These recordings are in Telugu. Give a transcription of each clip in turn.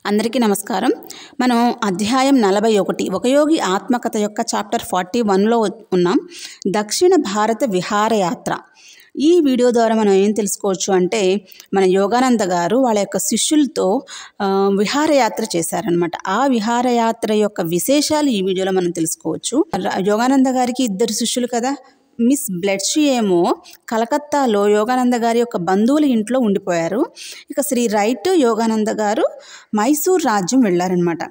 అందరికీ నమస్కారం. మనం అధ్యాయం 41 ఒక యోగి ఆత్మకథ యొక్క చాప్టర్ 41లో ఉన్నాం. దక్షిణ భారత విహారయాత్ర. ఈ వీడియో ద్వారా మనం ఏం తెలుసుకోవచ్చు అంటే, మన యోగానంద గారు వాళ్ళ యొక్క శిష్యులతో విహారయాత్ర చేశారనమాట. ఆ విహారయాత్ర యొక్క విశేషాలు ఈ వీడియోలో మనం తెలుసుకోవచ్చు. యోగానంద గారికి 2 శిష్యులు కదా. మిస్ బ్లెడ్షీ ఏమో కలకత్తాలో యోగానంద గారి యొక్క బంధువుల ఇంట్లో ఉండిపోయారు. ఇక శ్రీ రైట్ యోగానంద గారు మైసూర్ రాజ్యం వెళ్ళారనమాట.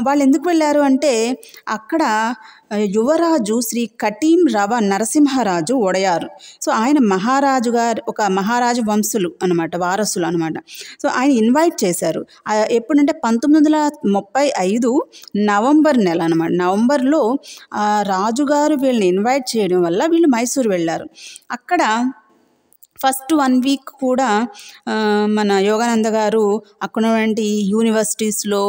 వాళ్ళు ఎందుకు వెళ్ళారు అంటే, అక్కడ యువరాజు శ్రీ కటీం రవ నరసింహరాజు ఒడయారు. సో ఆయన మహారాజు గారు ఒక మహారాజు వంశులు అనమాట, వారసులు అనమాట. సో ఆయన ఇన్వైట్ చేశారు. ఎప్పుడంటే 1935 నవంబర్ నెల అనమాట. నవంబర్లో రాజుగారు వీళ్ళని ఇన్వైట్ చేయడం వల్ల వీళ్ళు మైసూరు వెళ్ళారు. అక్కడ ఫస్ట్ 1 వీక్ కూడా మన యోగానంద గారు అక్కడ ఉన్నటువంటి యూనివర్సిటీస్లో,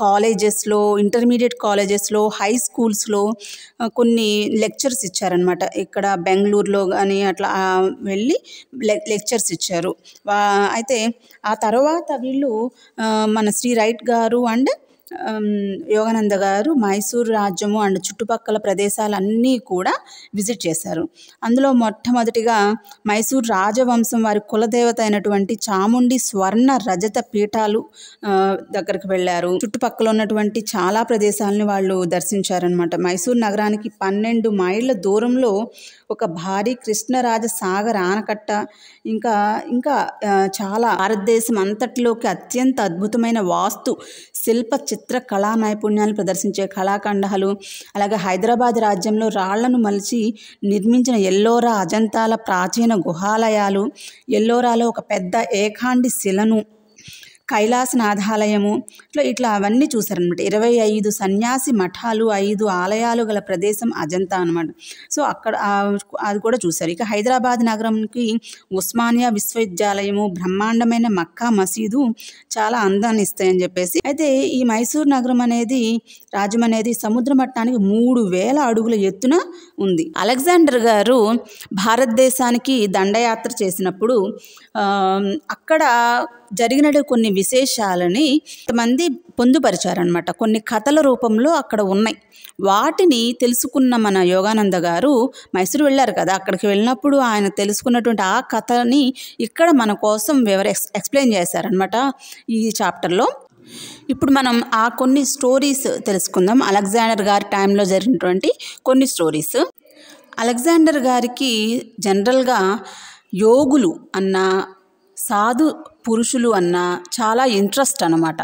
కాలేజెస్లో, ఇంటర్మీడియట్ కాలేజెస్లో, హై స్కూల్స్లో కొన్ని లెక్చర్స్ ఇచ్చారనమాట. ఇక్కడ బెంగళూరులో కానీ అట్లా వెళ్ళి లెక్చర్స్ ఇచ్చారు. అయితే ఆ తర్వాత వీళ్ళు మన శ్రీ రైట్ గారు అండ్ యోగానంద గారు మైసూరు రాజ్యము అండ్ చుట్టుపక్కల ప్రదేశాలన్నీ కూడా విజిట్ చేశారు. అందులో మొట్టమొదటిగా మైసూరు రాజవంశం వారి కులదేవత అయినటువంటి చాముండి స్వర్ణ రజత పీఠాలు దగ్గరికి వెళ్ళారు. చుట్టుపక్కల ఉన్నటువంటి చాలా ప్రదేశాలని వాళ్ళు దర్శించారనమాట. మైసూరు నగరానికి 12 మైళ్ళ దూరంలో ఒక భారీ కృష్ణరాజ సాగర్ ఆనకట్ట, ఇంకా చాలా భారతదేశం అంతటిలోకి అత్యంత అద్భుతమైన వాస్తు శిల్ప చిత్ర కళా నైపుణ్యాలు ప్రదర్శించే కళాఖండాలు, అలాగే హైదరాబాద్ రాజ్యంలో రాళ్లను మలిచి నిర్మించిన ఎల్లోరా అజంతాల ప్రాచీన గుహాలయాలు, ఎల్లోరాలో ఒక పెద్ద ఏకాండి శిలను, కైలాసనాథాలయము, ఇట్లా అవన్నీ చూసారనమాట. 25 సన్యాసి మఠాలు, 5 ఆలయాలు గల ప్రదేశం అజంతా అనమాట. సో అక్కడ అది కూడా చూశారు. ఇక హైదరాబాద్ నగరంకి ఉస్మానియా విశ్వవిద్యాలయము, బ్రహ్మాండమైన మక్కా మసీదు చాలా అందాన్ని ఇస్తాయని చెప్పేసి. అయితే ఈ మైసూరు నగరం అనేది, రాజ్యం అనేది సముద్ర మట్టానికి 3000 అడుగుల ఎత్తున ఉంది. అలెగ్జాండర్ గారు భారతదేశానికి దండయాత్ర చేసినప్పుడు అక్కడ జరిగిన కొన్ని విశేషాలని కొంతమంది పొందుపరిచారనమాట. కొన్ని కథల రూపంలో అక్కడ ఉన్నాయి. వాటిని తెలుసుకున్న మన యోగానంద గారు మైసూరు వెళ్ళారు కదా, అక్కడికి వెళ్ళినప్పుడు ఆయన తెలుసుకున్నటువంటి ఆ కథని ఇక్కడ మన కోసం ఎక్స్ప్లెయిన్ చేశారనమాట ఈ చాప్టర్లో. ఇప్పుడు మనం ఆ కొన్ని స్టోరీస్ తెలుసుకుందాం. అలెగ్జాండర్ గారి టైంలో జరిగినటువంటి కొన్ని స్టోరీస్. అలెగ్జాండర్ గారికి జనరల్గా యోగులు అన్న, సాధు పురుషులు అన్న చాలా ఇంట్రెస్ట్ అనమాట.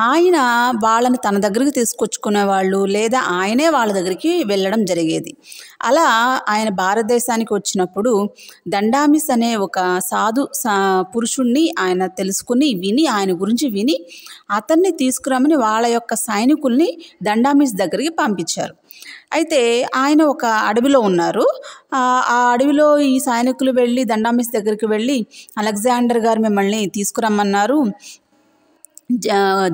ఆయన వాళ్ళని తన దగ్గరికి తీసుకొచ్చుకునేవాళ్ళు, లేదా ఆయనే వాళ్ళ దగ్గరికి వెళ్ళడం జరిగేది. అలా ఆయన భారతదేశానికి వచ్చినప్పుడు దండామిస్ అనే ఒక సాధు పురుషుణ్ణి ఆయన తెలుసుకుని ఆయన గురించి విని అతన్ని తీసుకురమ్మని వాళ్ళ యొక్క సైనికుల్ని దండామిస్ దగ్గరికి పంపించారు. అయితే ఆయన ఒక అడవిలో ఉన్నారు. ఆ అడవిలో ఈ సైనికులు వెళ్ళి దండామిస్ దగ్గరికి వెళ్ళి, అలెగ్జాండర్ గారు మిమ్మల్ని తీసుకురమ్మన్నారు,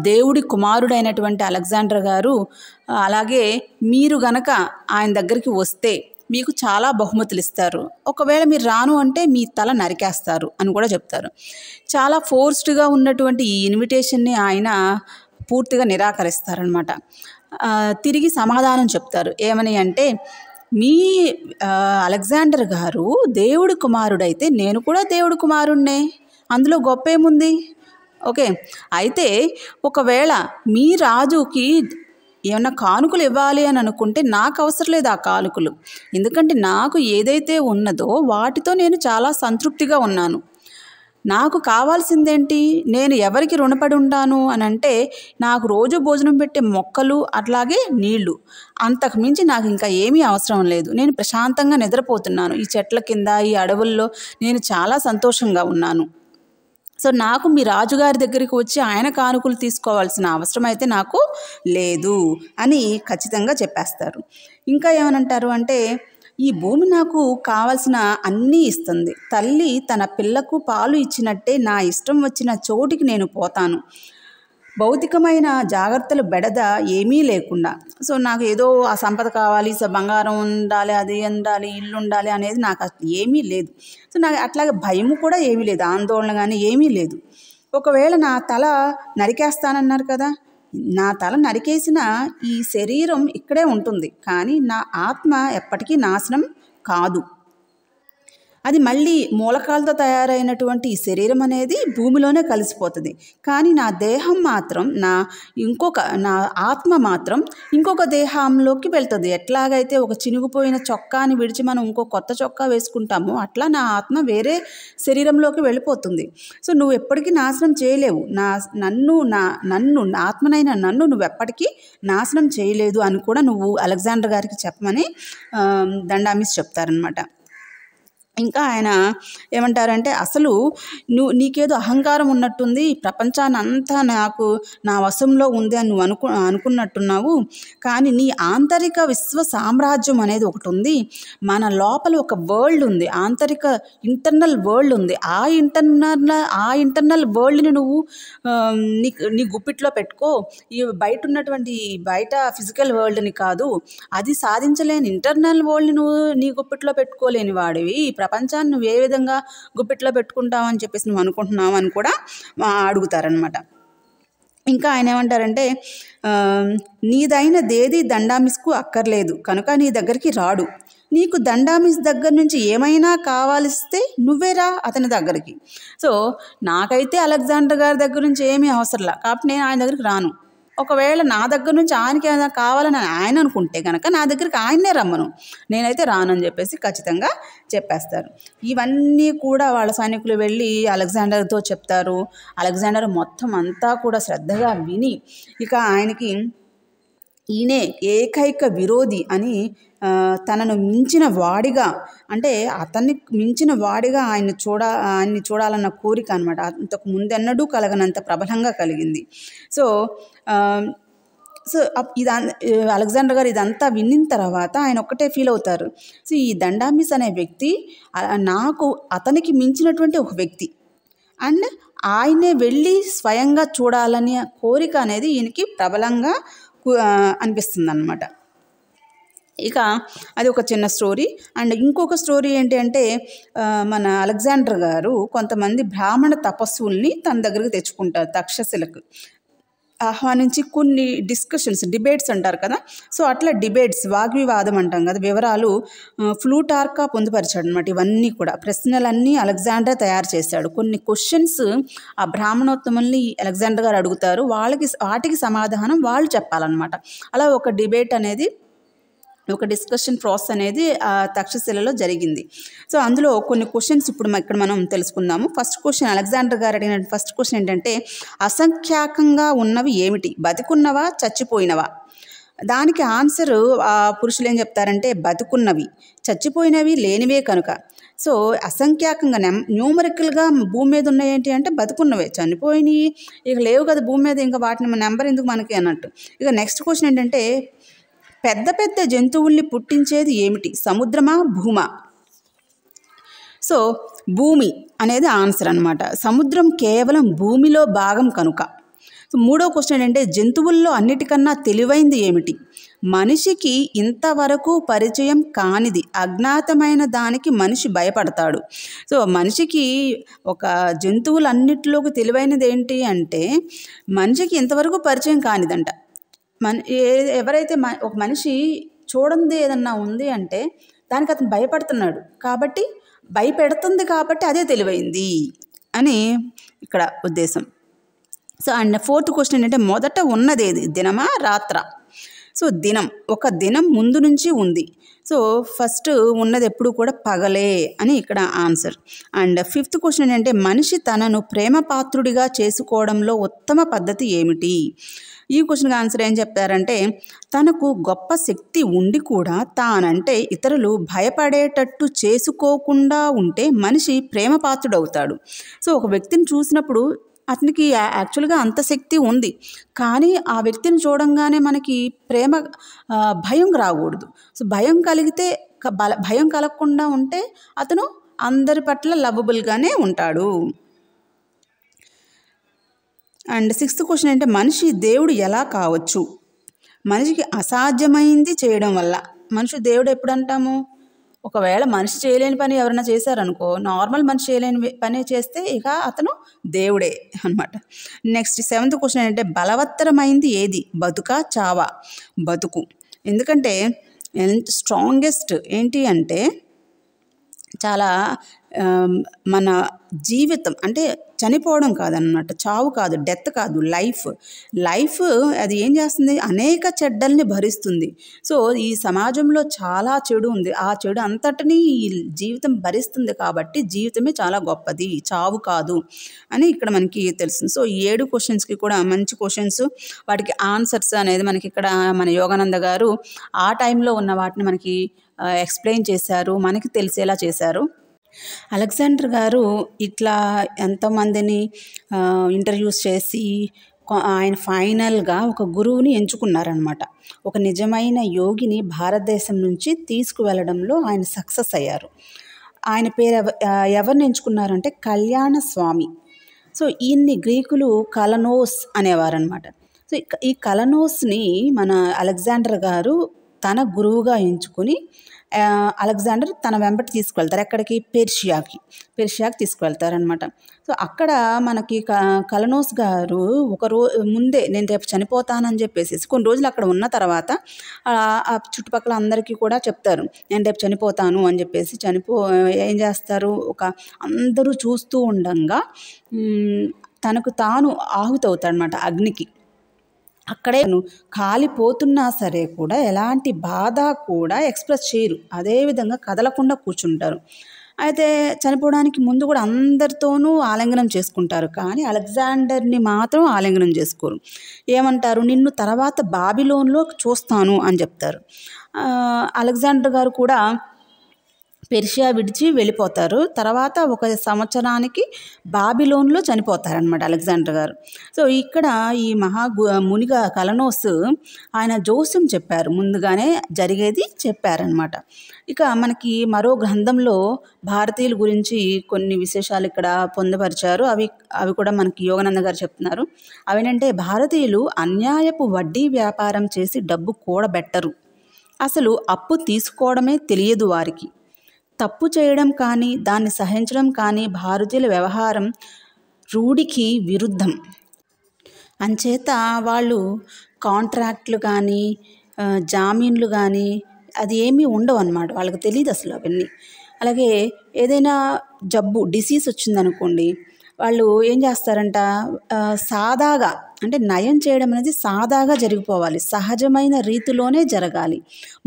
దేవుడి కుమారుడైనటువంటి అలెగ్జాండర్ గారు, అలాగే మీరు గనక ఆయన దగ్గరికి వస్తే మీకు చాలా బహుమతులు ఇస్తారు, ఒకవేళ మీరు రాను అంటే మీ తల నరికేస్తారు అని కూడా చెప్తారు. చాలా ఫోర్స్డ్గా ఉన్నటువంటి ఈ ఇన్విటేషన్ని ఆయన పూర్తిగా నిరాకరిస్తారనమాట. తిరిగి సమాధానం చెప్తారు. ఏమని అంటే, మీ అలెగ్జాండర్ గారు దేవుడి కుమారుడైతే నేను కూడా దేవుడి కుమారుణ్ణే, అందులో గొప్ప ఏముంది? ఓకే, అయితే ఒకవేళ మీ రాజుకి ఏమన్నా కానుకలు ఇవ్వాలి అని అనుకుంటే నాకు అవసరం లేదు ఆ కానుకలు, ఎందుకంటే నాకు ఏదైతే ఉన్నదో వాటితో నేను చాలా సంతృప్తిగా ఉన్నాను. నాకు కావాల్సిందేంటి? నేను ఎవరికి రుణపడి ఉంటాను అని అంటే, నాకు రోజు భోజనం పెట్టే మొక్కలు, అట్లాగే నీళ్లు, అంతకుమించి నాకు ఇంకా ఏమీ అవసరం లేదు. నేను ప్రశాంతంగా నిద్రపోతున్నాను ఈ చెట్ల కింద, ఈ అడవుల్లో నేను చాలా సంతోషంగా ఉన్నాను. సో నాకు మీ రాజుగారి దగ్గరికి వచ్చి ఆయన కానుకలు తీసుకోవాల్సిన అవసరం అయితే నాకు లేదు అని ఖచ్చితంగా చెప్పేస్తారు. ఇంకా ఏమనంటారు అంటే, ఈ భూమి నాకు కావలసిన అన్నీ ఇస్తుంది. తల్లి తన పిల్లకు పాలు ఇచ్చినట్టే నా ఇష్టం వచ్చిన చోటికి నేను పోతాను. భౌతికమైన జాగ్రత్తలు బెడద ఏమీ లేకుండా. సో నాకు ఏదో ఆ సంపద కావాలి, బంగారం ఉండాలి, అది ఉండాలి, ఇల్లు ఉండాలి అనేది నాకు ఏమీ లేదు. సో నాకు అట్లాగే భయము కూడా ఏమీ లేదు, ఆందోళన కానీ ఏమీ లేదు. ఒకవేళ నా తల నరికేస్తానన్నారు కదా, నా తల నరికేసిన ఈ శరీరం ఇక్కడే ఉంటుంది, కానీ నా ఆత్మ ఎప్పటికీ నాశనం కాదు. అది మళ్ళీ మూలకాలతో తయారైనటువంటి ఈ శరీరం అనేది భూమిలోనే కలిసిపోతుంది. కానీ నా దేహం మాత్రం నా ఆత్మ మాత్రం ఇంకొక దేహంలోకి వెళ్తుంది. ఎట్లాగైతే ఒక చినిగిపోయిన చొక్కాని విడిచి మనం ఇంకో కొత్త చొక్కా వేసుకుంటామో అట్లా నా ఆత్మ వేరే శరీరంలోకి వెళ్ళిపోతుంది. సో నువ్వు ఎప్పటికీ నాశనం చేయలేవు. నన్ను ఆత్మనైన నన్ను నువ్వు ఎప్పటికీ నాశనం చేయలేదు అని కూడా నువ్వు అలెగ్జాండర్ గారికి చెప్పమని దండామిస్ చెప్తారనమాట. ఇంకా ఆయన ఏమంటారంటే, అసలు నీకేదో అహంకారం ఉన్నట్టుంది, ప్రపంచాన్ని అంతా నా వశంలో ఉంది అని నువ్వు అనుకున్నట్టున్నావు. కానీ నీ ఆంతరిక విశ్వ సామ్రాజ్యం అనేది ఒకటి ఉంది. మన లోపల ఒక వరల్డ్ ఉంది, ఆంతరిక ఇంటర్నల్ వరల్డ్ ఉంది. ఆ ఇంటర్నల్ వరల్డ్ని నువ్వు నీ గుప్పిట్లో పెట్టుకో. ఈ బయట ఫిజికల్ వరల్డ్ని కాదు, అది సాధించలేని ఇంటర్నల్ వరల్డ్ని నువ్వు నీ గుప్పిట్లో పెట్టుకోలేని వాడివి. ప్రపంచాన్ని నువ్వు ఏ విధంగా గుప్పిట్లో పెట్టుకుంటావని చెప్పేసి నువ్వు అనుకుంటున్నావు అని కూడా అడుగుతారనమాట. ఇంకా ఆయన ఏమంటారంటే, నీదైనదేది దండామిస్కు అక్కర్లేదు కనుక నీ దగ్గరికి రాడు. నీకు దండామిస్ దగ్గర నుంచి ఏమైనా కావాలిస్తే నువ్వేరా అతని దగ్గరికి. సో నాకైతే అలెగ్జాండర్ గారి దగ్గర నుంచి ఏమీ అవసరంలా, కాబట్టి నేను ఆయన దగ్గరికి రాను. ఒకవేళ నా దగ్గర నుంచి ఆయనకి ఏమైనా కావాలని ఆయన అనుకుంటే కనుక నా దగ్గరికి ఆయన్నే రమ్మను, నేనైతే రానని చెప్పేసి ఖచ్చితంగా చెప్పేస్తారు. ఇవన్నీ కూడా వాళ్ళ సైనికులు వెళ్ళి అలెగ్జాండర్తో చెప్తారు. అలెగ్జాండర్ మొత్తం అంతా కూడా శ్రద్ధగా విని ఇక ఆయనకి ఈయనే ఏకైక విరోధి అని తనను మించిన వాడిగా, అంటే అతన్ని మించిన వాడిగా ఆయన్ని చూడాలన్న కోరిక అనమాట అంతకు ముందెన్నడూ కలగనంత ప్రబలంగా కలిగింది. సో అలెగ్జాండర్ గారు ఇదంతా విన్న తర్వాత ఆయన ఒక్కటే ఫీల్ అవుతారు. సో ఈ దండామిస్ అనే వ్యక్తి అతనికి మించినటువంటి ఒక వ్యక్తి, అండ్ ఆయనే వెళ్ళి స్వయంగా చూడాలనే కోరిక అనేది ఈయనకి ప్రబలంగా అనిపిస్తుంది అన్నమాట. ఇక అది ఒక చిన్న స్టోరీ. అండ్ ఇంకొక స్టోరీ ఏంటి అంటే, మన అలెగ్జాండర్ గారు కొంతమంది బ్రాహ్మణ తపస్సుల్ని తన దగ్గరికి తెచ్చుకుంటారు. తక్షశిలకు ఆహ్వానించి కొన్ని డిబేట్స్ అంటారు కదా, సో అట్లా డిబేట్స్, వాగ్వివాదం అంటాం కదా, వివరాలు ఫ్లూటార్కా పొందుపరిచాడు అనమాట. ఇవన్నీ కూడా ప్రశ్నలన్నీ అలెగ్జాండర్ తయారు చేశాడు. కొన్ని క్వశ్చన్స్ ఆ బ్రాహ్మణోత్తముల్ని అలెగ్జాండర్ గారు అడుగుతారు, వాటికి సమాధానం వాళ్ళు చెప్పాలన్నమాట. అలా ఒక డిబేట్ అనేది, ఒక డిస్కషన్ ప్రాసెస్ అనేది తక్షశిలలో జరిగింది. సో అందులో కొన్ని క్వశ్చన్స్ ఇప్పుడు ఇక్కడ మనం తెలుసుకుందాము. ఫస్ట్ క్వశ్చన్, అలెగ్జాండర్ గారు అడిగిన ఫస్ట్ క్వశ్చన్ ఏంటంటే, అసంఖ్యాకంగా ఉన్నవి ఏమిటి, బతికున్నవా చచ్చిపోయినవా? దానికి ఆన్సర్ పురుషులు ఏం చెప్తారంటే, బతుకున్నవి, చచ్చిపోయినవి లేనివే కనుక. సో అసంఖ్యాకంగా న్యూమరికల్గా భూమి మీద ఉన్నాయి ఏంటి అంటే బతుకున్నవే, చనిపోయినవి ఇక లేవు కదా భూమి మీద, ఇంకా వాటిని నెంబర్ ఎందుకు మనకి అన్నట్టు. ఇక నెక్స్ట్ క్వశ్చన్ ఏంటంటే, పెద్ద పెద్ద జంతువుల్ని పుట్టించేది ఏమిటి, సముద్రమా భూమా? సో భూమి అనేది ఆన్సర్ అనమాట. సముద్రం కేవలం భూమిలో భాగం కనుక. సో మూడో క్వశ్చన్ ఏంటంటే, జంతువుల్లో అన్నిటికన్నా తెలివైంది ఏమిటి? మనిషికి ఇంతవరకు పరిచయం కానిది, అజ్ఞాతమైన దానికి మనిషి భయపడతాడు. సో మనిషికి ఒక జంతువులన్నిటిలోకి తెలివైనది ఏంటి అంటే, మనిషికి ఇంతవరకు పరిచయం కానిదంట. ఎవరైతే ఒక మనిషి చూడండి ఏదన్నా ఉంది అంటే దానికి అతను భయపడుతున్నాడు, కాబట్టి భయపెడుతుంది, కాబట్టి అదే తెలివైంది అని ఇక్కడ ఉద్దేశం. సో అండ్ ఫోర్త్ క్వశ్చన్ ఏంటంటే, మొదట ఉన్నదేది, దినమా రాత్రా? సో ఒక దినం ముందు నుంచి ఉంది. సో ఫస్ట్ ఉన్నది ఎప్పుడు కూడా పగలే అని ఇక్కడ ఆన్సర్. అండ్ ఫిఫ్త్ క్వశ్చన్ ఏంటంటే, మనిషి తనను ప్రేమపాత్రుడిగా చేసుకోవడంలో ఉత్తమ పద్ధతి ఏమిటి? ఈ క్వశ్చన్కి ఆన్సర్ ఏం చెప్తారంటే, తనకు గొప్ప శక్తి ఉండి కూడా తానంటే ఇతరులు భయపడేటట్టు చేసుకోకుండా ఉంటే మనిషి ప్రేమపాత్రుడవుతాడు. సో ఒక వ్యక్తిని చూసినప్పుడు అతనికి యాక్చువల్గా అంత శక్తి ఉంది, కానీ ఆ వ్యక్తిని చూడంగానే మనకి భయం రాకూడదు. సో భయం కలగకుండా ఉంటే అతను అందరి పట్ల లవబుల్గానే ఉంటాడు. అండ్ సిక్స్త్ క్వశ్చన్ అంటే, మనిషి దేవుడు ఎలా కావచ్చు? మనిషికి అసాధ్యమైంది చేయడం వల్ల. దేవుడు ఎప్పుడు అంటాము? ఒకవేళ మనిషి చేయలేని పని ఎవరైనా చేశారనుకో, నార్మల్ మనిషి చేయలేని పని చేస్తే ఇక అతను దేవుడే అనమాట. నెక్స్ట్ 7th క్వశ్చన్ ఏంటంటే బలవత్తరమైంది ఏది? బతుకా చావా? బతుకు. ఎందుకంటే స్ట్రాంగెస్ట్ ఏంటి అంటే చాలా మన జీవితం అంటే చనిపోవడం కాదన్నమాట, చావు కాదు, డెత్ కాదు, లైఫ్ అది ఏం చేస్తుంది, అనేక చెడ్డల్ని భరిస్తుంది. సో ఈ సమాజంలో చాలా చెడు ఉంది, ఆ చెడు అంతటినీ ఈ జీవితం భరిస్తుంది కాబట్టి జీవితమే చాలా గొప్పది, చావు కాదు అని ఇక్కడ మనకి తెలుస్తుంది. సో ఈ 7 క్వశ్చన్స్కి కూడా మంచి క్వశ్చన్స్, వాటికి ఆన్సర్స్ అనేది మనకి ఇక్కడ మన యోగానంద గారు ఆ టైంలో ఉన్న వాటిని మనకి ఎక్స్ప్లెయిన్ చేశారు, మనకి తెలిసేలా చేశారు. అలెగ్జాండర్ గారు ఇట్లా ఎంతోమందిని ఇంటర్వ్యూస్ చేసి ఆయన ఫైనల్గా ఒక గురువుని ఎంచుకున్నారనమాట. ఒక నిజమైన యోగిని భారతదేశం నుంచి తీసుకువెళ్ళడంలో ఆయన సక్సెస్ అయ్యారు. ఆయన పేరు ఎవరిని ఎంచుకున్నారంటే కళ్యాణ స్వామి. సో ఈయన్ని గ్రీకులు కలనోస్ అనేవారనమాట. సో ఈ కలనోస్ని మన అలెగ్జాండర్ గారు తన గురువుగా ఎంచుకొని అలెగ్జాండర్ తన వెంబటి తీసుకువెళ్తారు. ఎక్కడికి? పెర్షియాకి తీసుకువెళ్తారనమాట. సో అక్కడ మనకి కలనోస్ గారు ముందే నేను రేపు చనిపోతానని చెప్పేసి కొన్ని రోజులు అక్కడ ఉన్న తర్వాత ఆ చుట్టుపక్కల అందరికీ కూడా చెప్తారు, నేను రేపు చనిపోతాను అని చెప్పేసి. ఏం చేస్తారు, అందరూ చూస్తూ ఉండంగా తనకు తాను ఆహుతవుతాడనమాట అగ్నికి. అక్కడే కాలిపోతున్నా సరే కూడా ఎలాంటి బాధ కూడా ఎక్స్ప్రెస్ చేయరు, అదేవిధంగా కదలకుండా కూర్చుంటారు. అయితే చనిపోవడానికి ముందు కూడా అందరితోనూ ఆలింగనం చేసుకుంటారు, కానీ అలెగ్జాండర్ని మాత్రం ఆలింగనం చేసుకోరు. ఏమంటారు, నిన్ను తర్వాత బాబిలోన్లో చూస్తాను అని చెప్తారు. అలెగ్జాండర్ గారు కూడా పెర్షియా విడిచి వెళ్ళిపోతారు. తర్వాత 1 సంవత్సరానికి బాబిలోన్లో చనిపోతారనమాట అలెగ్జాండర్ గారు. సో ఇక్కడ ఈ మునిగా కలనోస్ ఆయన జోస్యం చెప్పారు, ముందుగానే జరిగేది చెప్పారనమాట. ఇక మనకి మరో గ్రంథంలో భారతీయుల గురించి కొన్ని విశేషాలు ఇక్కడ పొందుపరిచారు. అవి కూడా మనకి యోగానంద గారు చెప్తున్నారు. అవేంటంటే భారతీయులు అన్యాయపు వడ్డీ వ్యాపారం చేసి డబ్బు కూడబెట్టరు, అసలు అప్పు తీసుకోవడమే తెలియదు వారికి. తప్పు చేయడం కానీ దాన్ని సహించడం కానీ భారతీయుల వ్యవహారం రూఢికి విరుద్ధం. అంచేత వాళ్ళు కాంట్రాక్ట్లు కానీ జామీన్లు కానీ అది ఏమీ ఉండవు అన్నమాట, వాళ్ళకి తెలియదు అసలు అవన్నీ. అలాగే ఏదైనా డిసీజ్ వచ్చిందనుకోండి, వాళ్ళు ఏం చేస్తారంట, సాదాగా అంటే నయం చేయడం అనేది సాదాగా జరిగిపోవాలి, సహజమైన రీతిలోనే జరగాలి.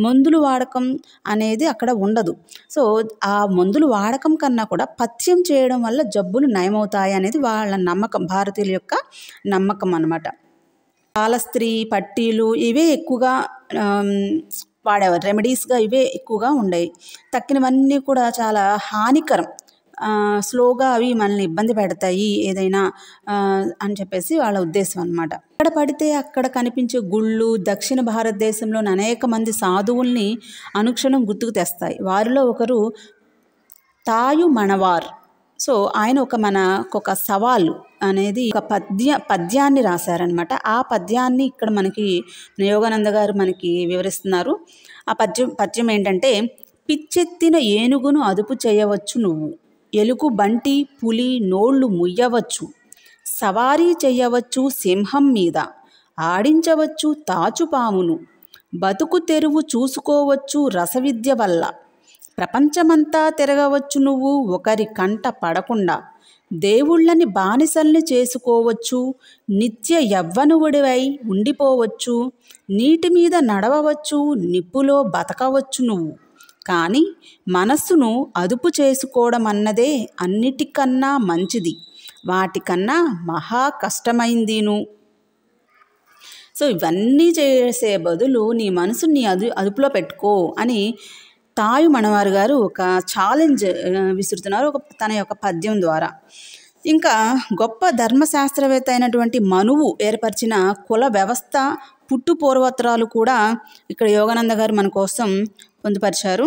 మందులు వాడకం అనేది అక్కడ ఉండదు. సో ఆ మందులు వాడకం కన్నా కూడా పథ్యం చేయడం వల్ల జబ్బులు నయమవుతాయి అనేది వాళ్ళ నమ్మకం, భారతీయుల యొక్క నమ్మకం అన్నమాట. కాలస్త్రీ, పట్టీలు ఇవే ఎక్కువగా వాడేవారు, రెమెడీస్గా ఇవే ఎక్కువగా ఉండేవి. తక్కినవన్నీ కూడా చాలా హానికరం, స్లోగా అవి మనల్ని ఇబ్బంది పెడతాయి ఏదైనా అని చెప్పేసి వాళ్ళ ఉద్దేశం అన్నమాట. ఎక్కడ పడితే అక్కడ కనిపించే గుళ్ళు దక్షిణ భారతదేశంలోని అనేక మంది సాధువుల్ని అనుక్షణం గుర్తుకు తెస్తాయి. వారిలో ఒకరు తాయు మణవార్. సో ఆయన మనకొక సవాలు అనేది ఒక పద్యాన్ని రాశారనమాట. ఆ పద్యాన్ని ఇక్కడ మనకి యోగానంద గారు మనకి వివరిస్తున్నారు. ఆ పద్యం ఏంటంటే, పిచ్చెత్తిన ఏనుగును అదుపు చేయవచ్చు నువ్వు, ఎలుగు బంటి పులి నోళ్లు ముయ్యవచ్చు, సవారీ చెయ్యవచ్చు సింహం మీద, ఆడించవచ్చు తాచుపామును, బతుకు తెరువు చూసుకోవచ్చు రసవిద్య వల్ల, ప్రపంచమంతా తిరగవచ్చు నువ్వు ఒకరి కంట పడకుండా, దేవుళ్ళని బానిసల్ని చేసుకోవచ్చు, నిత్య యవ్వనుడివై ఉండిపోవచ్చు, నీటి మీద నడవవచ్చు, నిప్పులో బతకవచ్చు నువ్వు, కానీ మనస్సును అదుపు చేసుకోవడం అన్నదే అన్నిటికన్నా మంచిది, వాటికన్నా మహా కష్టమైందిను. సో ఇవన్నీ చేసే బదులు నీ మనసుని అదుపులో పెట్టుకో అని తాయు మణవార్ గారు ఒక ఛాలెంజ్ విసురుతున్నారు తన యొక్క పద్యం ద్వారా. ఇంకా గొప్ప ధర్మశాస్త్రవేత్త అయినటువంటి మనువు ఏర్పరిచిన కుల వ్యవస్థ పుట్టు పూర్వోత్తరాలు కూడా ఇక్కడ యోగానంద గారు మన కోసం పొందుపరిచారు.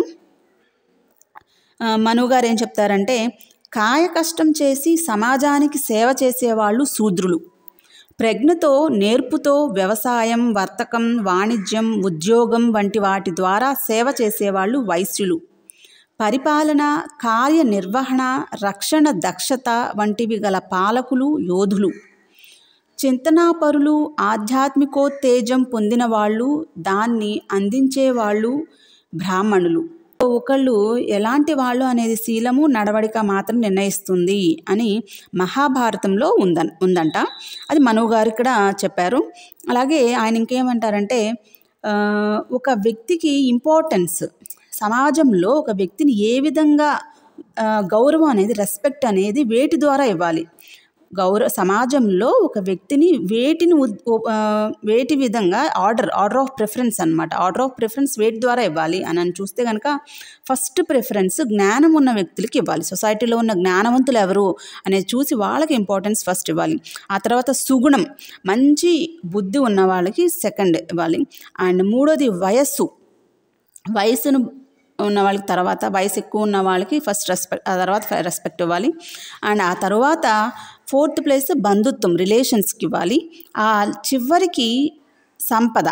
మనువు గారు ఏం చెప్తారంటే, కాయ కష్టం చేసి సమాజానికి సేవ చేసేవాళ్ళు శూద్రులు, ప్రజ్ఞతో నేర్పుతో వ్యవసాయం వర్తకం వాణిజ్యం ఉద్యోగం వంటి వాటి ద్వారా సేవ చేసేవాళ్ళు వైశ్యులు, పరిపాలన, కార్యనిర్వహణ, రక్షణ దక్షత వంటివి గల పాలకులు, యోధులు. చింతనాపరులు, ఆధ్యాత్మికోత్తేజం పొందిన వాళ్ళు, దాన్ని అందించేవాళ్ళు బ్రాహ్మణులు. ఒకళ్ళు ఎలాంటి వాళ్ళు అనేది శీలము, నడవడిక మాత్రం నిర్ణయిస్తుంది అని మహాభారతంలో ఉందంట. అది మనువు గారు ఇక్కడ చెప్పారు. అలాగే ఆయన ఇంకేమంటారంటే ఒక వ్యక్తికి ఇంపార్టెన్స్, సమాజంలో ఒక వ్యక్తిని ఏ విధంగా గౌరవం అనేది, రెస్పెక్ట్ అనేది వేటి ద్వారా ఇవ్వాలి. సమాజంలో ఒక వ్యక్తిని వేటి విధంగా ఆర్డర్ ఆఫ్ ప్రిఫరెన్స్ అన్నమాట. ఆర్డర్ ఆఫ్ ప్రిఫరెన్స్ వేటి ద్వారా ఇవ్వాలి అని చూస్తే కనుక ఫస్ట్ ప్రిఫరెన్స్ జ్ఞానం ఉన్న వ్యక్తులకి ఇవ్వాలి. సొసైటీలో ఉన్న జ్ఞానవంతులు ఎవరు అనేది చూసి వాళ్ళకి ఇంపార్టెన్స్ ఫస్ట్ ఇవ్వాలి. ఆ తర్వాత సుగుణం, మంచి బుద్ధి ఉన్న వాళ్ళకి సెకండ్ ఇవ్వాలి. అండ్ మూడోది వయసును ఉన్న వాళ్ళకి తర్వాత, వయసు ఎక్కువ ఉన్న వాళ్ళకి ఫస్ట్ రెస్పెక్ట్, ఆ తర్వాత రెస్పెక్ట్ ఇవ్వాలి. అండ్ ఆ తర్వాత ఫోర్త్ ప్లేస్ బంధుత్వం, రిలేషన్స్కి ఇవ్వాలి. ఆ చివరికి సంపద,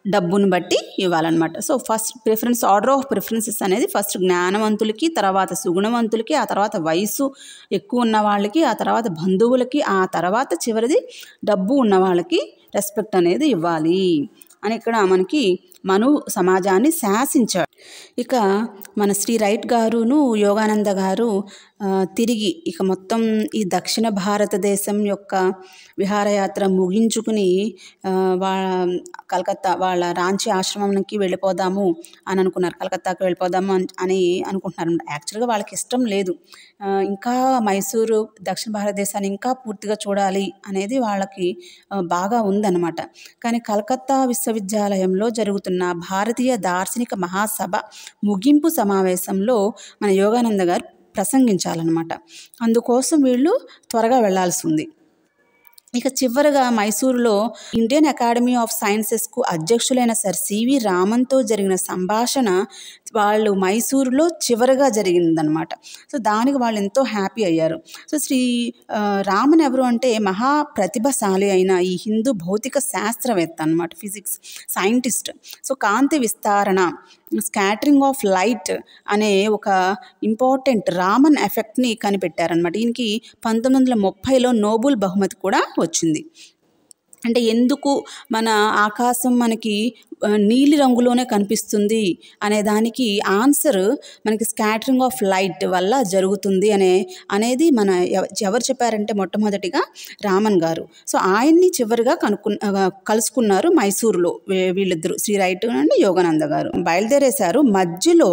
డబ్బును బట్టి ఇవ్వాలన్నమాట. So first preference, order of preferences అనేది ఫస్ట్ జ్ఞానవంతులకి, తర్వాత సుగుణవంతులకి, ఆ తర్వాత వయసు ఎక్కువ ఉన్న వాళ్ళకి, ఆ తర్వాత బంధువులకి, ఆ తర్వాత చివరిది డబ్బు ఉన్న వాళ్ళకి రెస్పెక్ట్ అనేది ఇవ్వాలి అని ఇక్కడ మనకి మను సమాజాన్ని శాసించాడు. ఇక మన శ్రీ రైట్ గారును యోగానంద గారు తిరిగి ఇక మొత్తం ఈ దక్షిణ భారతదేశం యొక్క విహారయాత్ర ముగించుకుని కలకత్తా వాళ్ళ రాంచీ ఆశ్రమంకి వెళ్ళిపోదాము అని అనుకున్నారు. కలకత్తాకి వెళ్ళిపోదాము అని అనుకుంటున్నారు. యాక్చువల్గా వాళ్ళకి ఇష్టం లేదు, ఇంకా మైసూరు, దక్షిణ భారతదేశాన్ని ఇంకా పూర్తిగా చూడాలి అనేది వాళ్ళకి బాగా ఉందన్నమాట. కానీ కలకత్తా విశ్వవిద్యాలయంలో జరుగుతున్న భారతీయ దార్శనిక మహాసభ ముగింపు సమావేశంలో మన యోగానంద గారు ప్రసంగించాలన్నమాట. అందుకోసం వీళ్ళు త్వరగా వెళ్లాల్సి ఉంది. ఇక చివరగా మైసూరులో ఇండియన్ అకాడమీ ఆఫ్ సైన్సెస్కు అధ్యక్షులైన సర్ సివి రామన్తో జరిగిన సంభాషణ వాళ్ళు మైసూరులో చివరగా జరిగిందనమాట. సో దానికి వాళ్ళు ఎంతో హ్యాపీ అయ్యారు. సో శ్రీ రామన్ ఎవరు అంటే మహా ప్రతిభశాలి అయిన ఈ హిందూ భౌతిక శాస్త్రవేత్త అన్నమాట, ఫిజిక్స్ సైంటిస్ట్. సో కాంతి విస్తారణ, స్కాటరింగ్ ఆఫ్ లైట్ అనే ఒక ఇంపార్టెంట్ రామన్ ఎఫెక్ట్ని కనిపెట్టారనమాట. దీనికి 1930లో నోబెల్ బహుమతి కూడా వచ్చింది. అంటే ఎందుకు మన ఆకాశం మనకి నీలి రంగులోనే కనిపిస్తుంది అనే దానికి ఆన్సర్ మనకి స్కాటరింగ్ ఆఫ్ లైట్ వల్ల జరుగుతుంది అనేది మన ఎవరు చెప్పారంటే మొట్టమొదటిగా రామన్ గారు. సో ఆయన్ని చివరిగా కలుసుకున్నారు మైసూరులో వీళ్ళిద్దరు, శ్రీ రైట్ అండ్ యోగానంద గారు. బయలుదేరేశారు. మధ్యలో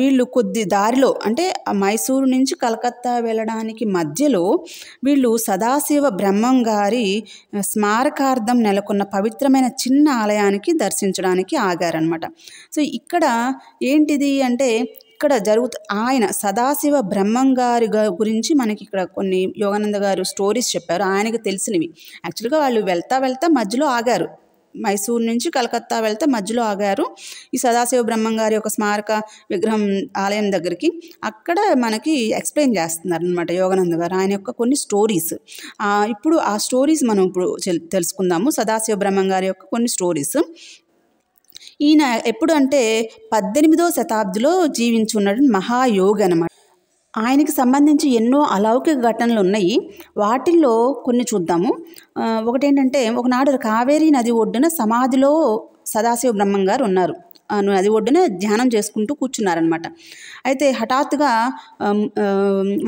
వీళ్ళు కొద్ది దారిలో, అంటే మైసూరు నుంచి కలకత్తా వెళ్ళడానికి మధ్యలో వీళ్ళు సదాశివ బ్రహ్మం గారి స్మారకార్థం నెలకొన్న పవిత్రమైన చిన్న ఆలయానికి దర్శించడానికి ఆగారనమాట. సో ఇక్కడ ఏంటిది అంటే ఇక్కడ ఆయన సదాశివ బ్రహ్మం గారి గురించి మనకి ఇక్కడ కొన్ని యోగానంద గారు స్టోరీస్ చెప్పారు, ఆయనకి తెలిసినవి. యాక్చువల్గా వాళ్ళు వెళ్తా మధ్యలో ఆగారు. మైసూరు నుంచి కలకత్తా వెళ్తే మధ్యలో ఆగారు ఈ సదాశివ బ్రహ్మం గారి యొక్క స్మారక విగ్రహం ఆలయం దగ్గరికి. అక్కడ మనకి ఎక్స్ప్లెయిన్ చేస్తున్నారు అనమాట యోగానంద గారు ఆయన యొక్క కొన్ని స్టోరీస్. ఇప్పుడు ఆ స్టోరీస్ మనం ఇప్పుడు తెలుసుకుందాము. సదాశివ బ్రహ్మం గారి యొక్క కొన్ని స్టోరీస్. ఈయన ఎప్పుడు అంటే 18వ శతాబ్దిలో జీవించున్నాడు మహాయోగి అనమాట. ఆయనకి సంబంధించి ఎన్నో అలౌకిక ఘటనలు ఉన్నాయి. వాటిల్లో కొన్ని చూద్దాము. ఒకటేంటంటే, ఒకనాడు కావేరీ నది ఒడ్డున సమాధిలో సదాశివ బ్రహ్మం గారు ఉన్నారు. నది ఒడ్డున ధ్యానం చేసుకుంటూ కూర్చున్నారనమాట. అయితే హఠాత్తుగా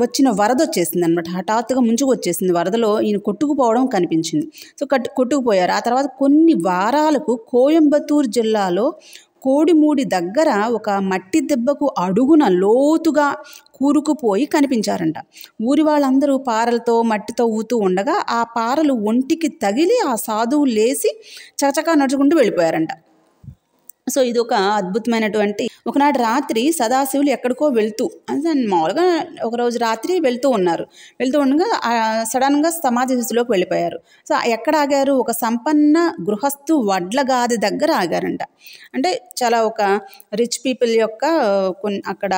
వచ్చిన వరద వచ్చేసింది అనమాట. హఠాత్తుగా ముంచుకు వచ్చేసింది. వరదలో ఈయన కొట్టుకుపోవడం కనిపించింది. సో కొట్టుకుపోయారు. ఆ తర్వాత కొన్ని వారాలకు కోయంబత్తూరు జిల్లాలో కోడిమూడి దగ్గర ఒక మట్టి దెబ్బకు అడుగున లోతుగా కూరుకుపోయి కనిపించారంట. ఊరి వాళ్ళందరూ పారలతో మట్టితో ఊతూ ఉండగా ఆ పారలు ఒంటికి తగిలి ఆ సాధువు లేచి చకచకా నడుచుకుంటూ వెళ్ళిపోయారంట. సో ఇది ఒక అద్భుతమైనటువంటి. ఒకనాడు రాత్రి సదాశివులు ఎక్కడికో వెళ్తూ, అంటే మామూలుగా ఒకరోజు రాత్రి వెళ్తూ ఉండగా సడన్గా సమాధి స్థితిలోకి వెళ్ళిపోయారు. సో ఎక్కడ ఆగారు? ఒక సంపన్న గృహస్థు వడ్ల గాది దగ్గర ఆగారంట. అంటే చాలా ఒక రిచ్ పీపుల్ యొక్క అక్కడ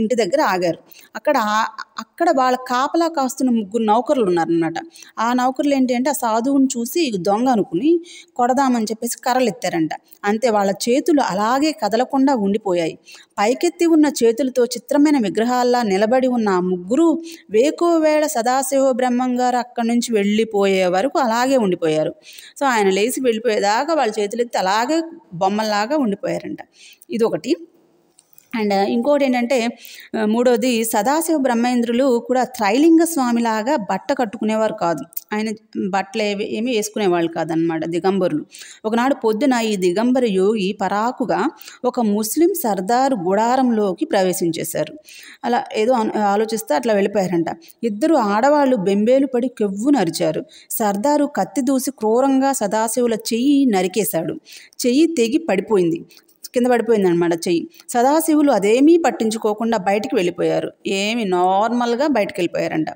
ఇంటి దగ్గర ఆగారు. అక్కడ వాళ్ళ కాపలా కాస్తున్న 3 నౌకర్లు ఉన్నారనమాట. ఆ నౌకర్లు ఏంటి అంటే ఆ సాధువుని చూసి దొంగ అనుకుని కొడదామని చెప్పేసి కర్రలు ఎత్తారంట. అంతే వాళ్ళ చేతులు అలాగే కదలకుండా ఉండిపోయాయి. పైకెత్తి ఉన్న చేతులతో చిత్రమైన విగ్రహాల్లా నిలబడి ఉన్న ఆ ముగ్గురు వేకువవేళ సదాశివ బ్రహ్మంగారు అక్కడి నుంచి వెళ్ళిపోయే వరకు అలాగే ఉండిపోయారు. సో ఆయన లేచి వెళ్ళిపోయేదాకా వాళ్ళ చేతులెత్తి అలాగే బొమ్మల్లాగా ఉండిపోయారంట. ఇదొకటి. అండ్ ఇంకోటి ఏంటంటే మూడోది, సదాశివ బ్రహ్మేంద్రులు కూడా త్రైలింగ స్వామిలాగా బట్ట కట్టుకునేవారు కాదు. ఆయన బట్టలు ఏమీ వేసుకునేవాళ్ళు కాదనమాట, దిగంబరులు. ఒకనాడు పొద్దున ఈ దిగంబర యోగి పరాకుగా ఒక ముస్లిం సర్దారు గుడారంలోకి ప్రవేశించేశారు. అలా ఏదో ఆలోచిస్తే అట్లా వెళ్ళిపోయారంట. ఇద్దరు ఆడవాళ్ళు బెంబేలు పడి కెవ్వు నరిచారు. సర్దారు కత్తి దూసి క్రూరంగా సదాశివుల చెయ్యి నరికేశాడు. చెయ్యి తెగి పడిపోయింది, కింద పడిపోయిందనమాట చెయ్యి. సదాశివులు అదేమీ పట్టించుకోకుండా బయటికి వెళ్ళిపోయారు. ఏమి నార్మల్గా బయటికి వెళ్ళిపోయారంట.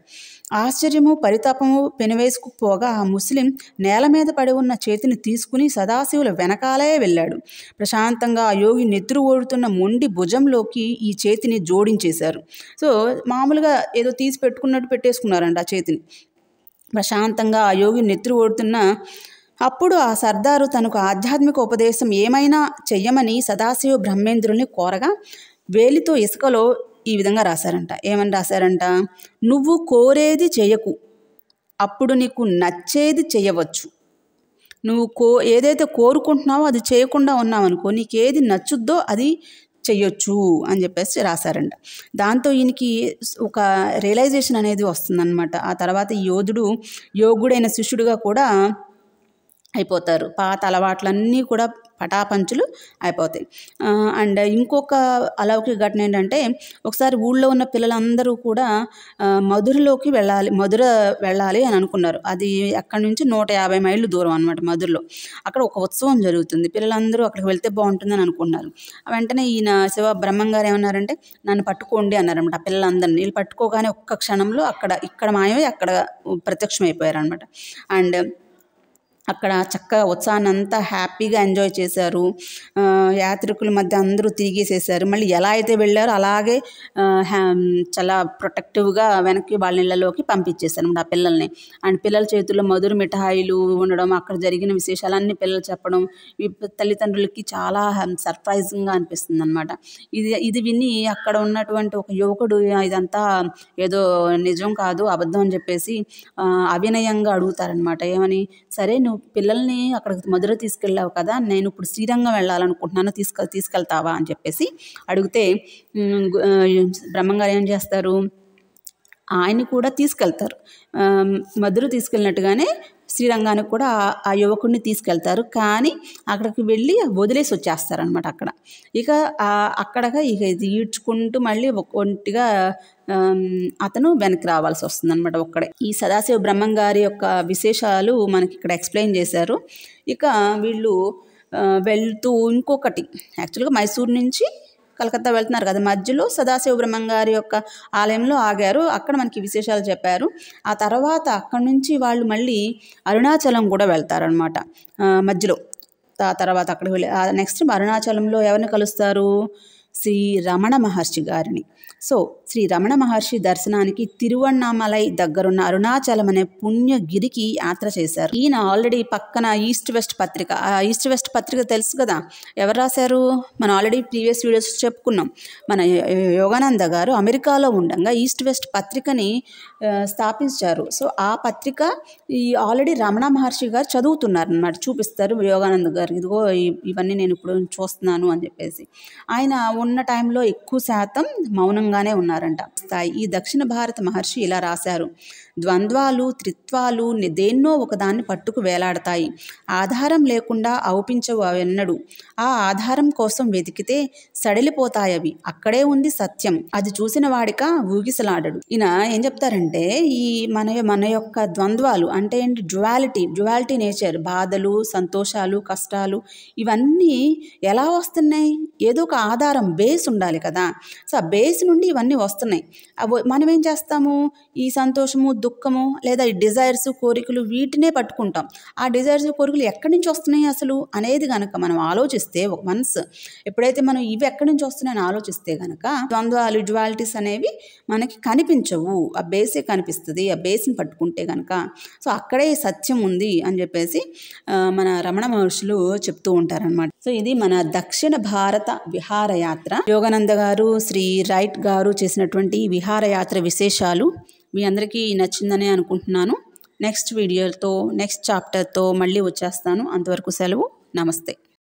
ఆశ్చర్యము పరితాపము పెనువేసుకుపోగా ఆ ముస్లిం నేల మీద పడి ఉన్న చేతిని తీసుకుని సదాశివుల వెనకాలే వెళ్ళాడు. ప్రశాంతంగా ఆ యోగి నెత్తురు ఓడుతున్న మొండి భుజంలోకి ఈ చేతిని జోడించేశారు. సో మామూలుగా ఏదో తీసి పెట్టుకున్నట్టు పెట్టేసుకున్నారంట ఆ చేతిని. ప్రశాంతంగా ఆ యోగి నెత్తురు ఓడుతున్న అప్పుడు ఆ సర్దారు తనకు ఆధ్యాత్మిక ఉపదేశం ఏమైనా చెయ్యమని సదాశివ బ్రహ్మేంద్రుల్ని కోరగా వేలితో ఇసుకలో ఈ విధంగా రాశారంట. ఏమని రాశారంట? నువ్వు కోరేది చెయ్యకు, అప్పుడు నీకు నచ్చేది చెయ్యవచ్చు. నువ్వు ఏదైతే కోరుకుంటున్నావో అది చేయకుండా ఉన్నావనుకో, నీకు ఏది నచ్చుద్దో అది చెయ్యొచ్చు అని చెప్పేసి రాశారంట. దాంతో ఈయనకి ఒక రియలైజేషన్ అనేది వస్తుందన్నమాట. ఆ తర్వాత ఈ యోగుడైన శిష్యుడిగా కూడా అయిపోతారు. పాత అలవాట్లన్నీ కూడా పటాపంచులు అయిపోతాయి. అండ్ ఇంకొక అలౌకిక ఘటన ఏంటంటే, ఒకసారి ఊళ్ళో ఉన్న పిల్లలందరూ కూడా మధుర వెళ్ళాలి అని అనుకున్నారు. అది అక్కడి నుంచి 150 మైళ్ళు దూరం అనమాట. మధురలో అక్కడ ఒక ఉత్సవం జరుగుతుంది. పిల్లలందరూ అక్కడికి వెళ్తే బాగుంటుందని అనుకున్నారు. వెంటనే ఈయన శివ బ్రహ్మంగారు ఏమన్నారంటే, నన్ను పట్టుకోండి అన్నారనమాట. ఆ పిల్లలందరినీ వీళ్ళు పట్టుకోగానే ఒక్క క్షణంలో ఇక్కడ మాయమై అక్కడ ప్రత్యక్షమైపోయారనమాట. అండ్ అక్కడ చక్కగా ఉత్సాహాన్ని అంతా హ్యాపీగా ఎంజాయ్ చేశారు. యాత్రికుల మధ్య అందరూ తిరిగేసేసారు. మళ్ళీ ఎలా అయితే వెళ్ళారో అలాగే చాలా ప్రొటెక్టివ్గా వెనక్కి వాళ్ళ ఇళ్ళలోకి పంపించేశారు ఆ పిల్లల్ని. అండ్ పిల్లల చేతుల్లో మధుర మిఠాయిలు ఉండడం, అక్కడ జరిగిన విశేషాలన్నీ పిల్లలు చెప్పడం ఈ తల్లిదండ్రులకి చాలా సర్ప్రైజింగ్గా అనిపిస్తుంది అనమాట. ఇది విని అక్కడ ఉన్నటువంటి ఒక యువకుడు ఇదంతా ఏదో నిజం కాదు అబద్ధం అని చెప్పేసి అవినయంగా అడుగుతారనమాట. ఏమని, సరే నువ్వు పిల్లల్ని అక్కడికి మధుర తీసుకెళ్ళావు కదా, నేను ఇప్పుడు శ్రీరంగం వెళ్ళాలనుకుంటున్నాను, తీసుకెళ్తావా అని చెప్పేసి అడిగితే బ్రహ్మంగారు ఏం చేస్తారు, ఆయన కూడా తీసుకెళ్తారు. మధుర తీసుకెళ్ళినట్టుగానే శ్రీరంగానికి కూడా ఆ యువకుడిని తీసుకెళ్తారు. కానీ అక్కడికి వెళ్ళి వదిలేసి వచ్చేస్తారనమాట. అక్కడ ఇది ఈడ్చుకుంటూ మళ్ళీ ఒంటిగా అతను వెనక్కి రావాల్సి వస్తుందన్నమాట ఒక్కడే. ఈ సదాశివ బ్రహ్మంగారి యొక్క విశేషాలు మనకి ఇక్కడ ఎక్స్ప్లెయిన్ చేశారు. వీళ్ళు వెళ్తూ ఇంకొకటి, యాక్చువల్గా మైసూరు నుంచి కలకత్తా వెళ్తున్నారు కదా, మధ్యలో సదాశివ బ్రహ్మంగారి యొక్క ఆలయంలో ఆగారు. అక్కడ మనకి విశేషాలు చెప్పారు. ఆ తర్వాత అక్కడి నుంచి వాళ్ళు మళ్ళీ అరుణాచలం కూడా వెళ్తారనమాట మధ్యలో. ఆ తర్వాత అక్కడికి వెళ్ళి నెక్స్ట్ అరుణాచలంలో ఎవరిని కలుస్తారు, శ్రీ రమణ మహర్షి గారిని. సో శ్రీ రమణ మహర్షి దర్శనానికి తిరువన్నామలై దగ్గరున్న అరుణాచలం అనే పుణ్యగిరికి యాత్ర చేశారు. ఈయన ఆల్రెడీ పక్కన ఈస్ట్ వెస్ట్ పత్రిక, ఆ ఈస్ట్ వెస్ట్ పత్రిక తెలుసు కదా, ఎవరు రాశారు, మనం ఆల్రెడీ ప్రీవియస్ వీడియోస్ చెప్పుకున్నాం. మన యోగానంద గారు అమెరికాలో ఉండగా ఈస్ట్ వెస్ట్ పత్రికని స్థాపించారు. సో ఆ పత్రిక ఆల్రెడీ రమణ మహర్షి గారు చదువుతున్నారు అన్నమాట. చూపిస్తారు యోగానంద గారు, ఇదిగో ఇవన్నీ నేను ఇప్పుడు చూస్తున్నాను అని చెప్పేసి. ఆయన ఉన్న టైంలో ఎక్కువ శాతం మౌనంగానే ఉన్నారంట. ఈ దక్షిణ భారత మహర్షి ఇలా రాశారు, ద్వంద్వాలు త్రిత్వాలు దేన్నో ఒకదాన్ని పట్టుకు వేలాడతాయి. ఆధారం లేకుండా ఔపించవు అవెన్నడు. ఆ ఆధారం కోసం వెతికితే సడలిపోతాయవి. అక్కడే ఉంది సత్యం, అది చూసిన వాడిక ఊగిసలాడడు. ఈయన ఏం చెప్తారంటే, ఈ మన యొక్క ద్వంద్వాలు అంటే ఏంటి, డ్యువాలిటీ నేచర్, బాధలు సంతోషాలు కష్టాలు ఇవన్నీ ఎలా వస్తున్నాయి, ఏదో ఒక ఆధారం బేస్ ఉండాలి కదా. సో ఆ బేస్ నుండి ఇవన్నీ వస్తున్నాయి. మనం ఏం చేస్తాము, ఈ సంతోషము, దుఃఖము లేదా ఈ డిజైర్స్, కోరికలు వీటినే పట్టుకుంటాం. ఆ డిజైర్స్, కోరికలు ఎక్కడి నుంచి వస్తున్నాయి అసలు అనేది కనుక మనం ఆలోచిస్తే, వన్స్ ఎప్పుడైతే మనం ఇవి ఎక్కడి నుంచి వస్తున్నాయని ఆలోచిస్తే కనుక ద్వంద్వాలు, డ్యువాలిటీస్ అనేవి మనకి కనిపించవు. ఆ బేసే కనిపిస్తుంది, ఆ బేస్ని పట్టుకుంటే కనుక. సో అక్కడే సత్యం ఉంది అని చెప్పేసి మన రమణ మహర్షులు చెప్తూ ఉంటారనమాట. సో ఇది మన దక్షిణ భారత విహారయాత్ర. యోగానంద గారు, శ్రీ రైట్ గారు చేసినటువంటి విహారయాత్ర విశేషాలు మీ అందరికీ నచ్చిందనే అనుకుంటున్నాను. నెక్స్ట్ వీడియోతో, నెక్స్ట్ చాప్టర్తో మళ్ళీ వచ్చేస్తాను. అంతవరకు సెలవు. నమస్తే.